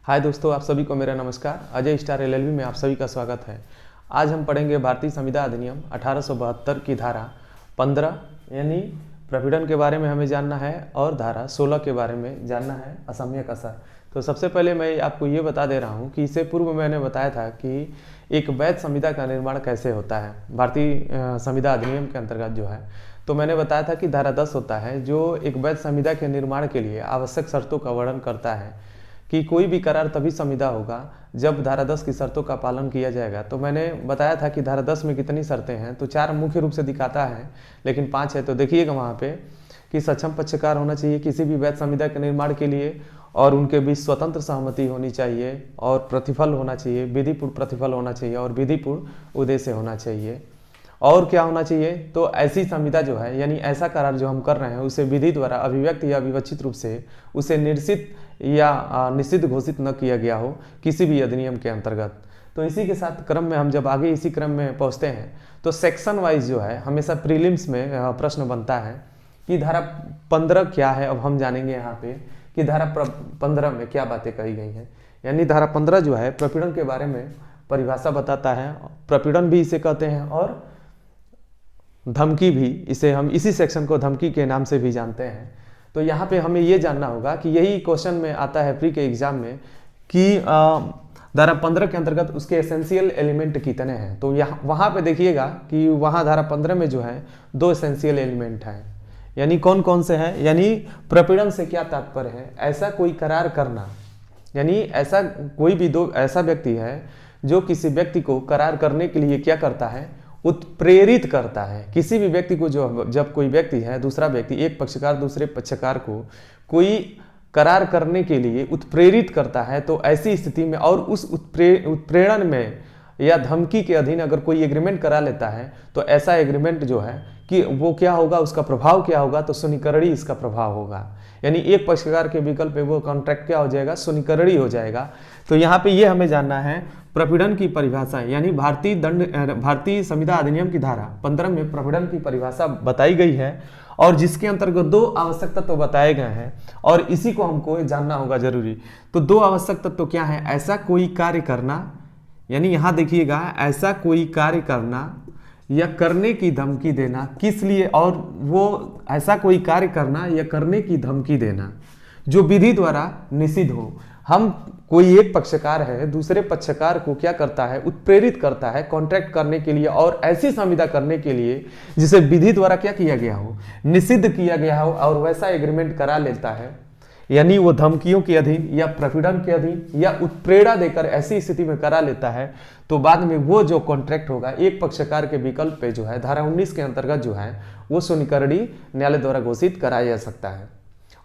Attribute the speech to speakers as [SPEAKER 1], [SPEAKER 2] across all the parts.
[SPEAKER 1] हाय दोस्तों, आप सभी को मेरा नमस्कार। अजय स्टार एलएलबी में आप सभी का स्वागत है। आज हम पढ़ेंगे भारतीय संविदा अधिनियम 1872 की धारा 15 यानी प्रपीड़न के बारे में हमें जानना है और धारा 16 के बारे में जानना है, असम्यक असर। तो सबसे पहले मैं आपको ये बता दे रहा हूँ कि इससे पूर्व मैंने बताया था कि एक वैध संविदा का निर्माण कैसे होता है भारतीय संविदा अधिनियम के अंतर्गत जो है। तो मैंने बताया था कि धारा 10 होता है जो एक वैध संविदा के निर्माण के लिए आवश्यक शर्तों का वर्णन करता है कि कोई भी करार तभी संविदा होगा जब धारा 10 की शर्तों का पालन किया जाएगा। तो मैंने बताया था कि धारा 10 में कितनी शर्तें हैं, तो 4 मुख्य रूप से दिखाता है लेकिन 5 है। तो देखिएगा वहाँ पे कि सक्षम पक्षकार होना चाहिए किसी भी वैध संविदा के निर्माण के लिए, और उनके बीच स्वतंत्र सहमति होनी चाहिए, और प्रतिफल होना चाहिए, विधिपूर्ण प्रतिफल होना चाहिए, और विधिपूर्ण उद्देश्य होना चाहिए। और क्या होना चाहिए, तो ऐसी संविदा जो है यानी ऐसा करार जो हम कर रहे हैं उसे विधि द्वारा अभिव्यक्त या विवक्षित रूप से उसे निश्चित या निषिद्ध घोषित न किया गया हो किसी भी अधिनियम के अंतर्गत। तो इसी के साथ क्रम में हम जब आगे इसी क्रम में पहुंचते हैं तो सेक्शन वाइज जो है हमेशा प्रीलिम्स में प्रश्न बनता है कि धारा 15 क्या है। अब हम जानेंगे यहाँ पे कि धारा 15 में क्या बातें कही गई हैं। यानी धारा 15 जो है प्रपीड़न के बारे में परिभाषा बताता है। प्रपीड़न भी इसे कहते हैं और धमकी भी, इसे हम इसी सेक्शन को धमकी के नाम से भी जानते हैं। तो यहाँ पे हमें ये जानना होगा कि यही क्वेश्चन में आता है प्री के एग्जाम में कि धारा 15 के अंतर्गत उसके एसेंशियल एलिमेंट कितने हैं। तो यहाँ वहाँ पे देखिएगा कि वहाँ धारा 15 में जो है 2 एसेंशियल एलिमेंट हैं। यानी कौन कौन से हैं, यानी प्रपीड़न से क्या तात्पर्य है, ऐसा कोई करार करना, यानी ऐसा कोई भी ऐसा व्यक्ति है जो किसी व्यक्ति को करार करने के लिए क्या करता है, उत्प्रेरित करता है। किसी भी व्यक्ति को जब कोई व्यक्ति है, दूसरा व्यक्ति, एक पक्षकार दूसरे पक्षकार को कोई करार करने के लिए उत्प्रेरित करता है, तो ऐसी स्थिति में और उस उत्प्रेरण में या धमकी के अधीन अगर कोई एग्रीमेंट करा लेता है तो ऐसा एग्रीमेंट जो है कि वो क्या होगा, उसका प्रभाव क्या होगा, तो सुनिकरणी इसका प्रभाव होगा। यानी एक पक्षकार के विकल्प पे वो कॉन्ट्रैक्ट क्या हो जाएगा, सुनिकरणी हो जाएगा। तो यहाँ पे ये हमें जानना है प्रपीड़न की परिभाषा, यानी भारतीय संविदा अधिनियम की धारा 15 में प्रपीड़न की परिभाषा बताई गई है और जिसके अंतर्गत 2 आवश्यक तत्व बताए गए हैं और इसी को हमको जानना होगा जरूरी। तो 2 आवश्यक तत्व क्या है, ऐसा कोई कार्य करना, यानी यहाँ देखिएगा ऐसा कोई कार्य करना या करने की धमकी देना, किस लिए, और वो ऐसा कोई कार्य करना या करने की धमकी देना जो विधि द्वारा निषिद्ध हो। हम कोई एक पक्षकार है दूसरे पक्षकार को क्या करता है, उत्प्रेरित करता है कॉन्ट्रैक्ट करने के लिए और ऐसी संविदा करने के लिए जिसे विधि द्वारा क्या किया गया हो, निषिद्ध किया गया हो, और वैसा एग्रीमेंट करा लेता है। यानी वो धमकियों के अधीन या प्रपीड़न के अधीन या उत्प्रेरणा देकर ऐसी स्थिति में करा लेता है, तो बाद में वो जो कॉन्ट्रैक्ट होगा एक पक्षकार के विकल्प पे जो है धारा 19 के अंतर्गत जो है वो सुनिकरणी न्यायालय द्वारा घोषित कराया जा सकता है।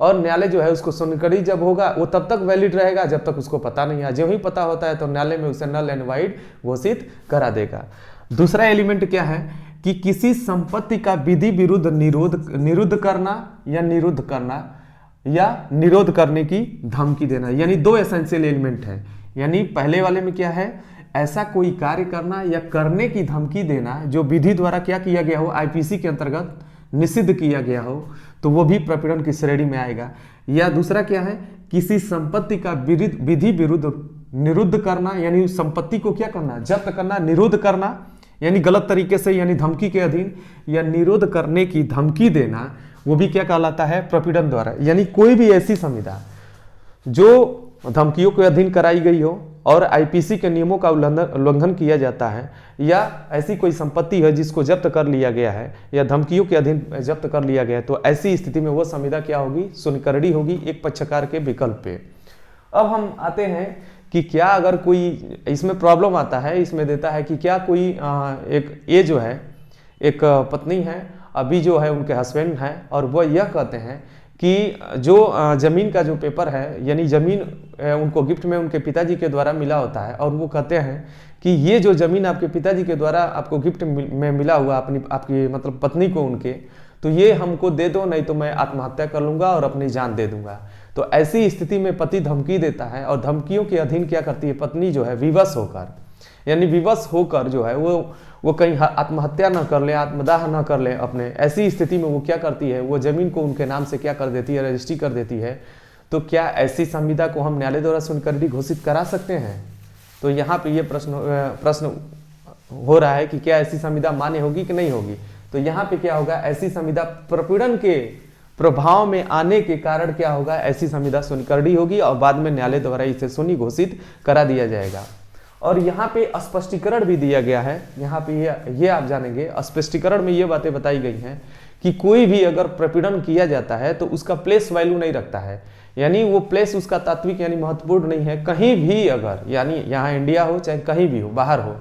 [SPEAKER 1] और न्यायालय जो है उसको सुनिकरणी जब होगा वो तब तक वैलिड रहेगा जब तक उसको पता नहीं है। जो ही पता होता है तो न्यायालय में उसे नल एंड वाइड घोषित करा देगा। दूसरा एलिमेंट क्या है कि किसी संपत्ति का विधि विरुद्ध निरुद्ध करना या निरुद्ध करना या निरोध करने की धमकी देना। यानी 2 एसेंशियल एलिमेंट है। यानी पहले वाले में क्या है, ऐसा कोई कार्य करना या करने की धमकी देना जो विधि द्वारा क्या किया गया हो, आईपीसी के अंतर्गत निषिद्ध किया गया हो, तो वो भी प्रपीड़न की श्रेणी में आएगा। या दूसरा क्या है, किसी संपत्ति का विधि विरुद्ध निरुद्ध करना, यानी उस संपत्ति को क्या करना, जब्त करना, निरुद्ध करना, यानी गलत तरीके से, यानी धमकी के अधीन, या निरोध करने की धमकी देना, वो भी क्या कहलाता है, प्रपीड़न द्वारा। यानी कोई भी ऐसी संविदा जो धमकियों के अधीन कराई गई हो और आईपीसी के नियमों का उल्लंघन किया जाता है, या ऐसी कोई संपत्ति है जिसको जब्त कर लिया गया है या धमकियों के अधीन जब्त कर लिया गया है, तो ऐसी स्थिति में वो संविदा क्या होगी, सुनिकरणी होगी एक पक्षकार के विकल्प पे। अब हम आते हैं कि क्या अगर कोई इसमें प्रॉब्लम आता है, इसमें देता है कि क्या कोई ये जो है एक पत्नी है, अभी जो है उनके हस्बैंड हैं और वह यह कहते हैं कि जो जमीन का जो पेपर है, यानी जमीन उनको गिफ्ट में उनके पिताजी के द्वारा मिला होता है, और वो कहते हैं कि ये जो जमीन आपके पिताजी के द्वारा आपको गिफ्ट में मिला हुआ आपकी मतलब पत्नी को उनके, तो ये हमको दे दो, नहीं तो मैं आत्महत्या कर लूंगा और अपनी जान दे दूंगा। तो ऐसी स्थिति में पति धमकी देता है और धमकियों के अधीन क्या करती है पत्नी जो है, विवश होकर, यानी विवश होकर जो है वो कहीं आत्महत्या न कर ले, आत्मदाह न कर ले अपने, ऐसी स्थिति में वो क्या करती है, वो जमीन को उनके नाम से क्या कर देती है, रजिस्ट्री कर देती है। तो क्या ऐसी संविदा को हम न्यायालय द्वारा सुनकरडी घोषित करा सकते हैं? तो यहाँ पे ये प्रश्न हो रहा है कि क्या ऐसी संविदा मान्य होगी कि नहीं होगी। तो यहाँ पे क्या होगा, ऐसी संविदा प्रपीड़न के प्रभाव में आने के कारण क्या होगा, ऐसी संविदा सुनकरडी होगी और बाद में न्यायालय द्वारा इसे सुनी घोषित करा दिया जाएगा। और यहाँ पे स्पष्टीकरण भी दिया गया है। यहाँ पे ये आप जानेंगे, स्पष्टीकरण में ये बातें बताई गई हैं कि कोई भी अगर प्रपीड़न किया जाता है तो उसका प्लेस वैल्यू नहीं रखता है, यानी वो प्लेस उसका तात्विक यानी महत्वपूर्ण नहीं है। कहीं भी अगर, यानी यहाँ इंडिया हो चाहे कहीं भी हो, बाहर हो,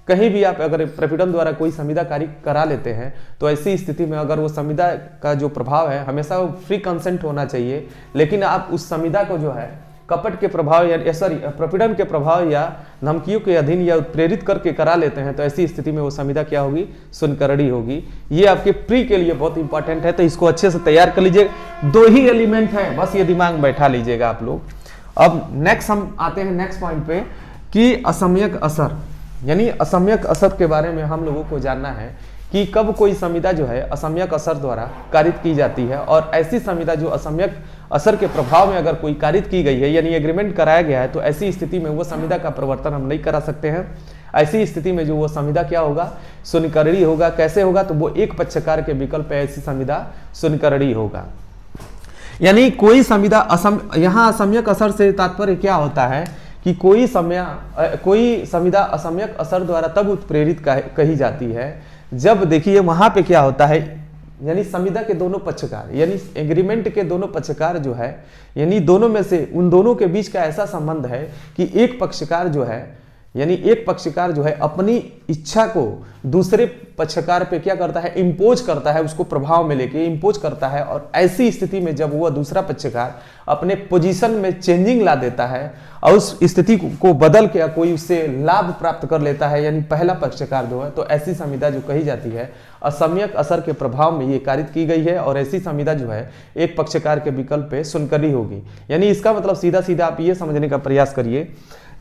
[SPEAKER 1] कहीं भी आप अगर प्रपीड़न द्वारा कोई संविदा कार्य करा लेते हैं तो ऐसी स्थिति में अगर वो संविदा का जो प्रभाव है हमेशा वो फ्री कंसेंट होना चाहिए, लेकिन आप उस संविदा को जो है कपट के प्रभाव या सॉरी प्रपीड़न के प्रभाव या धमकियों के अधीन या उत्प्रेरित करके करा लेते हैं तो ऐसी स्थिति में वो संविदा क्या होगी, सुनकरडी होगी। ये आपके प्री के लिए बहुत इंपॉर्टेंट है, तो इसको अच्छे से तैयार कर लीजिए। 2 ही एलिमेंट है, बस ये दिमाग में बैठा लीजिएगा आप लोग। अब नेक्स्ट हम आते हैं नेक्स्ट पॉइंट पे कि असम्यक असर, यानी असम्यक असर के बारे में हम लोगों को जानना है कि कब कोई संविदा जो है असम्यक असर द्वारा कारित की जाती है, और ऐसी संविदा जो असम्यक असर के प्रभाव में अगर कोई कारित की गई है यानी एग्रीमेंट कराया गया है तो ऐसी स्थिति में वो संविदा का प्रवर्तन हम नहीं करा सकते हैं। ऐसी स्थिति में जो वो संविदा क्या होगा, सुनकरडी होगा। कैसे होगा, तो वो एक पक्षकार के विकल्प पे ऐसी संविदा सुनकरडी होगा। यानी कोई संविदा यहाँ असम्यक असर से तात्पर्य क्या होता है कि कोई संविदा असम्यक असर द्वारा तब उत्प्रेरित कही जाती है जब, देखिए वहां पे क्या होता है, यानी संविदा के दोनों पक्षकार यानी एग्रीमेंट के दोनों पक्षकार जो है, यानी दोनों में से उन दोनों के बीच का ऐसा संबंध है कि एक पक्षकार जो है अपनी इच्छा को दूसरे पक्षकार पे क्या करता है, इम्पोज करता है, उसको प्रभाव में लेके इम्पोज करता है। और ऐसी स्थिति में जब वह दूसरा पक्षकार अपने पोजीशन में चेंजिंग ला देता है और उस स्थिति को बदल के कोई उससे लाभ प्राप्त कर लेता है, यानी पहला पक्षकार जो है, तो ऐसी संविदा जो कही जाती है असम्यक असर के प्रभाव में ये कारित की गई है और ऐसी संविदा जो है एक पक्षकार के विकल्प पे सुनकरडी होगी। यानी इसका मतलब सीधा सीधा आप ये समझने का प्रयास करिए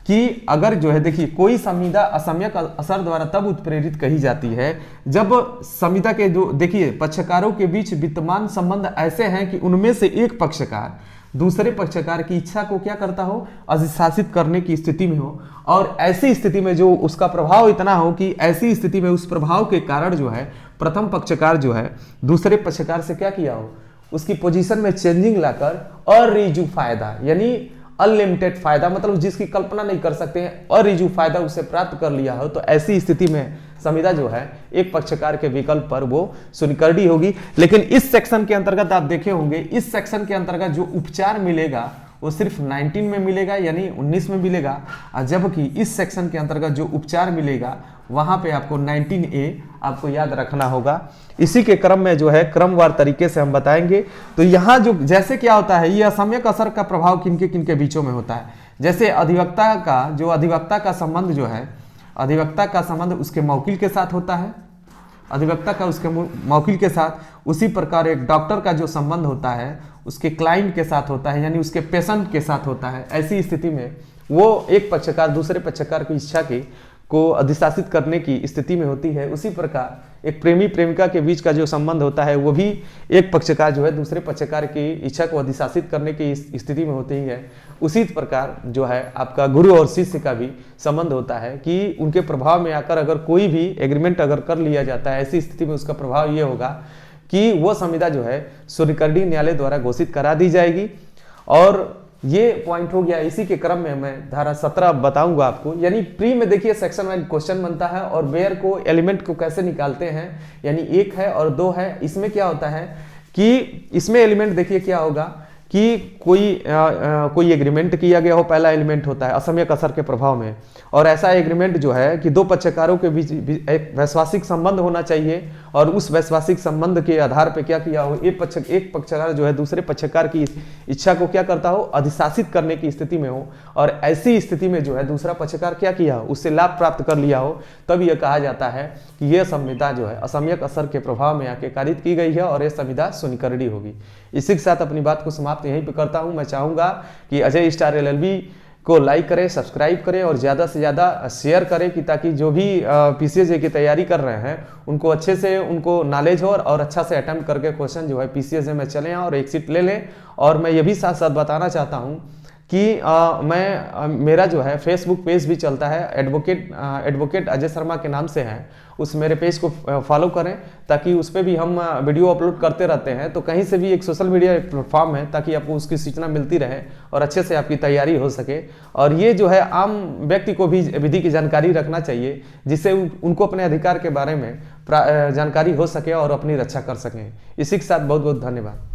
[SPEAKER 1] कि अगर जो है, देखिए कोई संविदा असम्यक असर द्वारा तब उत्प्रेरित कही जाती है जब संविदा के जो, देखिए पक्षकारों के बीच विद्यमान संबंध ऐसे हैं कि उनमें से एक पक्षकार दूसरे पक्षकार की इच्छा को क्या करता हो, अधिशासित करने की स्थिति में हो, और ऐसी स्थिति में जो उसका प्रभाव इतना हो कि ऐसी स्थिति में उस प्रभाव के कारण जो है प्रथम पक्षकार जो है दूसरे पक्षकार से क्या किया हो, उसकी पोजीशन में चेंजिंग लाकर अरिजु फायदा यानी अनलिमिटेड फायदा, मतलब जिसकी कल्पना नहीं कर सकते हैं, अरिजु फायदा उसे प्राप्त कर लिया हो, तो ऐसी स्थिति में संविदा जो है एक पक्षकार के विकल्प पर वो सुनकरडी होगी। लेकिन इस सेक्शन के अंतर्गत आप देखे होंगे, इस सेक्शन के अंतर्गत जो उपचार मिलेगा वो सिर्फ 19 में मिलेगा, यानी 19 में मिलेगा, जबकि इस सेक्शन के अंतर्गत जो उपचार मिलेगा वहां पे आपको 19A आपको याद रखना होगा। इसी के क्रम में जो है क्रमवार तरीके से हम बताएंगे। तो यहाँ जो जैसे क्या होता है, ये असम्यक असर का प्रभाव किनके किनके बीचों में होता है, जैसे अधिवक्ता का संबंध जो है, अधिवक्ता का संबंध उसके मौकिल के साथ होता है, अधिवक्ता का उसके मौकिल के साथ। उसी प्रकार एक डॉक्टर का जो संबंध होता है उसके क्लाइंट के साथ होता है, यानी उसके पेशेंट के साथ होता है। ऐसी स्थिति में वो एक पक्षकार दूसरे पक्षकार की इच्छा को अधिशासित करने की स्थिति में होती है। उसी प्रकार एक प्रेमी प्रेमिका के बीच का जो संबंध होता है वो भी एक पक्षकार जो है दूसरे पक्षकार की इच्छा को अधिशासित करने की स्थिति में होती है। उसी प्रकार जो है आपका गुरु और शिष्य का भी संबंध होता है कि उनके प्रभाव में आकर अगर कोई भी एग्रीमेंट अगर कर लिया जाता है, ऐसी स्थिति में उसका प्रभाव ये होगा कि वो संविदा जो है सुनकरडी न्यायालय द्वारा घोषित करा दी जाएगी। और ये पॉइंट हो गया। इसी के क्रम में मैं धारा 17 बताऊंगा आपको। यानी प्री में देखिए सेक्शन वाइज क्वेश्चन बनता है और वेयर को एलिमेंट को कैसे निकालते हैं, यानी 1 है और 2 है। इसमें क्या होता है कि इसमें एलिमेंट देखिए क्या होगा कि कोई एग्रीमेंट किया गया हो, पहला एलिमेंट होता है असम्यक असर के प्रभाव में, और ऐसा एग्रीमेंट जो है कि 2 पक्षकारों के बीच एक वैश्वासिक संबंध होना चाहिए और उस वैश्वासिक संबंध के आधार पर क्या किया हो, एक पक्षकार जो है दूसरे पक्षकार की इच्छा को क्या करता हो, अधिशासित करने की स्थिति में हो, और ऐसी स्थिति में जो है दूसरा पक्षकार क्या किया हो, उससे लाभ प्राप्त कर लिया हो, तब यह कहा जाता है कि यह संविदा जो है असम्यक असर के प्रभाव में आके कारित की गई है और यह संविदा सुनकरडी होगी। इसी के साथ अपनी बात को समाप्त यहीं पे करता हूं। मैं चाहूंगा कि अजय स्टार LLB को लाइक करें, सब्सक्राइब करें और ज़्यादा से ज़्यादा शेयर करें कि ताकि जो भी पीसीएस की तैयारी कर रहे हैं उनको अच्छे से उनको नॉलेज हो और अच्छा से अटेम्प्ट करके क्वेश्चन जो है पीसीएस में चलें और एक सीट ले लें। और मैं ये भी साथ साथ बताना चाहता हूँ कि मेरा जो है फेसबुक पेज भी चलता है, एडवोकेट अजय शर्मा के नाम से है। उस मेरे पेज को फॉलो करें ताकि उस पर भी हम वीडियो अपलोड करते रहते हैं। तो कहीं से भी एक सोशल मीडिया प्लेटफॉर्म है ताकि आपको उसकी सूचना मिलती रहे और अच्छे से आपकी तैयारी हो सके। और ये जो है आम व्यक्ति को भी विधि की जानकारी रखना चाहिए जिससे उनको अपने अधिकार के बारे में जानकारी हो सके और अपनी रक्षा कर सकें। इसी के साथ बहुत बहुत धन्यवाद।